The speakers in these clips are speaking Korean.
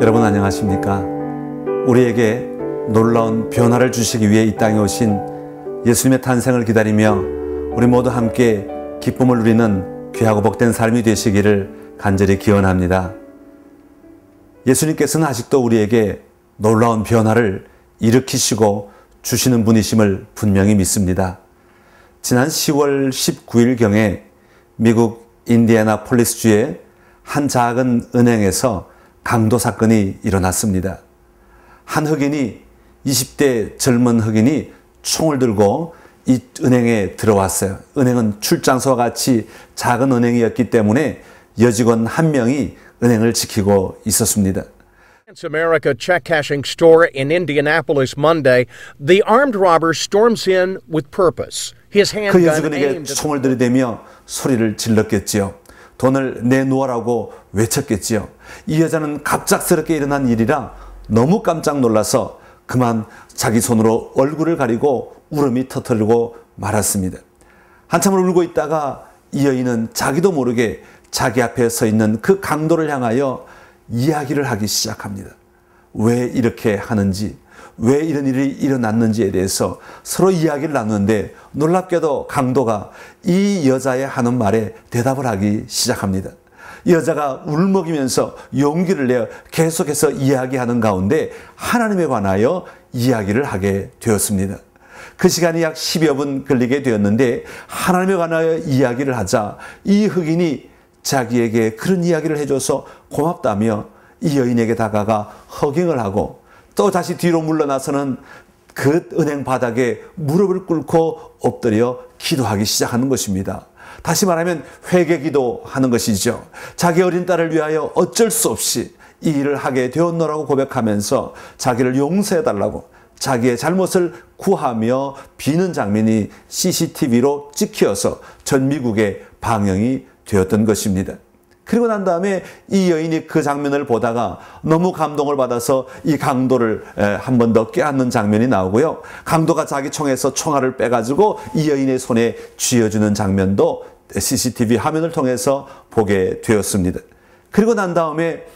여러분 안녕하십니까? 우리에게 놀라운 변화를 주시기 위해 이 땅에 오신 예수님의 탄생을 기다리며 우리 모두 함께 기쁨을 누리는 귀하고 복된 삶이 되시기를 간절히 기원합니다. 예수님께서는 아직도 우리에게 놀라운 변화를 일으키시고 주시는 분이심을 분명히 믿습니다. 지난 10월 19일경에 미국 인디애나폴리스주의 한 작은 은행에서 강도 사건이 일어났습니다. 한 흑인이 20대 젊은 흑인이 총을 들고 이 은행에 들어왔어요. 은행은 출장소와 같이 작은 은행이었기 때문에 여직원 한 명이 은행을 지키고 있었습니다. America check cashing store in Indianapolis Monday, the armed robber storms in with purpose. His 그 handgun 여직원에게 aimed at 총을 들이대며 소리를 질렀겠지요. 돈을 내놓으라고 외쳤겠지요. 이 여자는 갑작스럽게 일어난 일이라 너무 깜짝 놀라서 그만 자기 손으로 얼굴을 가리고 울음이 터뜨리고 말았습니다. 한참을 울고 있다가 이 여인은 자기도 모르게 자기 앞에 서 있는 그 강도를 향하여 이야기를 하기 시작합니다. 왜 이렇게 하는지, 왜 이런 일이 일어났는지에 대해서 서로 이야기를 나누는데 놀랍게도 강도가 이 여자의 하는 말에 대답을 하기 시작합니다. 이 여자가 울먹이면서 용기를 내어 계속해서 이야기하는 가운데 하나님에 관하여 이야기를 하게 되었습니다. 그 시간이 약 10여 분 걸리게 되었는데 하나님에 관하여 이야기를 하자 이 흑인이 자기에게 그런 이야기를 해줘서 고맙다며 이 여인에게 다가가 허깅을 하고 또 다시 뒤로 물러나서는 그 은행 바닥에 무릎을 꿇고 엎드려 기도하기 시작하는 것입니다. 다시 말하면 회개기도 하는 것이죠. 자기 어린 딸을 위하여 어쩔 수 없이 이 일을 하게 되었노라고 고백하면서 자기를 용서해달라고 자기의 잘못을 구하며 비는 장면이 CCTV로 찍혀서 전 미국에 방영이 되었던 것입니다. 그리고 난 다음에 이 여인이 그 장면을 보다가 너무 감동을 받아서 이 강도를 한 번 더 껴안는 장면이 나오고요. 강도가 자기 총에서 총알을 빼가지고 이 여인의 손에 쥐어주는 장면도 CCTV 화면을 통해서 보게 되었습니다. 그리고 난 다음에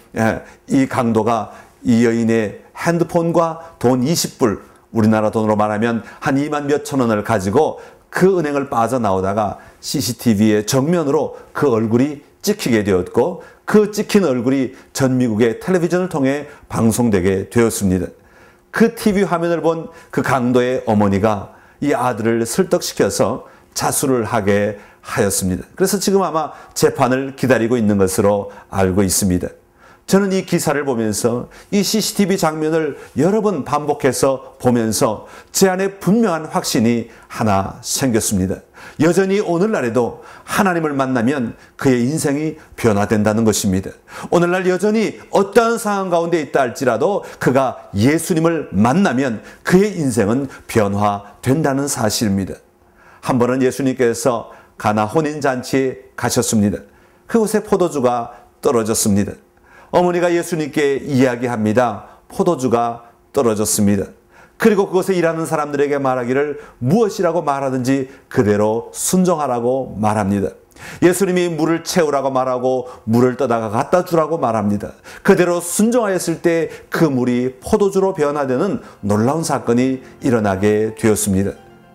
이 강도가 이 여인의 핸드폰과 돈 20불, 우리나라 돈으로 말하면 한 2만 몇천 원을 가지고 그 은행을 빠져나오다가 CCTV의 정면으로 그 얼굴이 찍히게 되었고 그 찍힌 얼굴이 전 미국의 텔레비전을 통해 방송되게 되었습니다. 그 TV 화면을 본 그 강도의 어머니가 이 아들을 설득시켜서 자수를 하게 하였습니다. 그래서 지금 아마 재판을 기다리고 있는 것으로 알고 있습니다. 저는 이 기사를 보면서 이 CCTV 장면을 여러 번 반복해서 보면서 제 안에 분명한 확신이 하나 생겼습니다. 여전히 오늘날에도 하나님을 만나면 그의 인생이 변화된다는 것입니다. 오늘날 여전히 어떠한 상황 가운데 있다 할지라도 그가 예수님을 만나면 그의 인생은 변화된다는 사실입니다. 한 번은 예수님께서 가나 혼인잔치에 가셨습니다. 그곳에 포도주가 떨어졌습니다. 어머니가 예수님께 이야기합니다. 포도주가 떨어졌습니다. 그리고 그곳에 일하는 사람들에게 말하기를 무엇이라고 말하든지 그대로 순종하라고 말합니다. 예수님이 물을 채우라고 말하고 물을 떠다가 갖다 주라고 말합니다. 그대로 순종하였을 때 그 물이 포도주로 변화되는 놀라운 사건이 일어나게 되었습니다.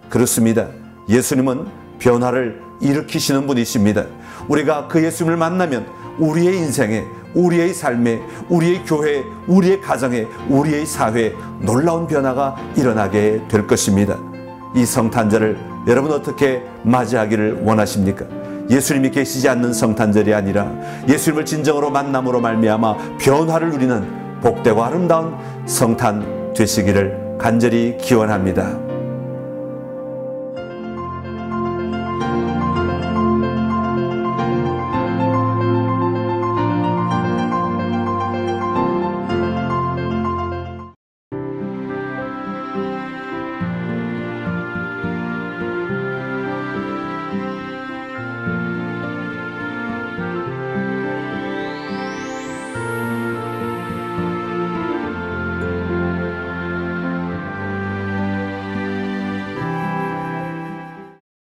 그렇습니다. 예수님은 변화를 일으키시는 분이십니다. 우리가 그 예수님을 만나면 우리의 인생에, 우리의 삶에, 우리의 교회, 우리의 가정에, 우리의 사회에 놀라운 변화가 일어나게 될 것입니다. 이 성탄절을 여러분 어떻게 맞이하기를 원하십니까? 예수님이 계시지 않는 성탄절이 아니라 예수님을 진정으로 만남으로 말미암아 변화를 누리는 복되고 아름다운 성탄 되시기를 간절히 기원합니다.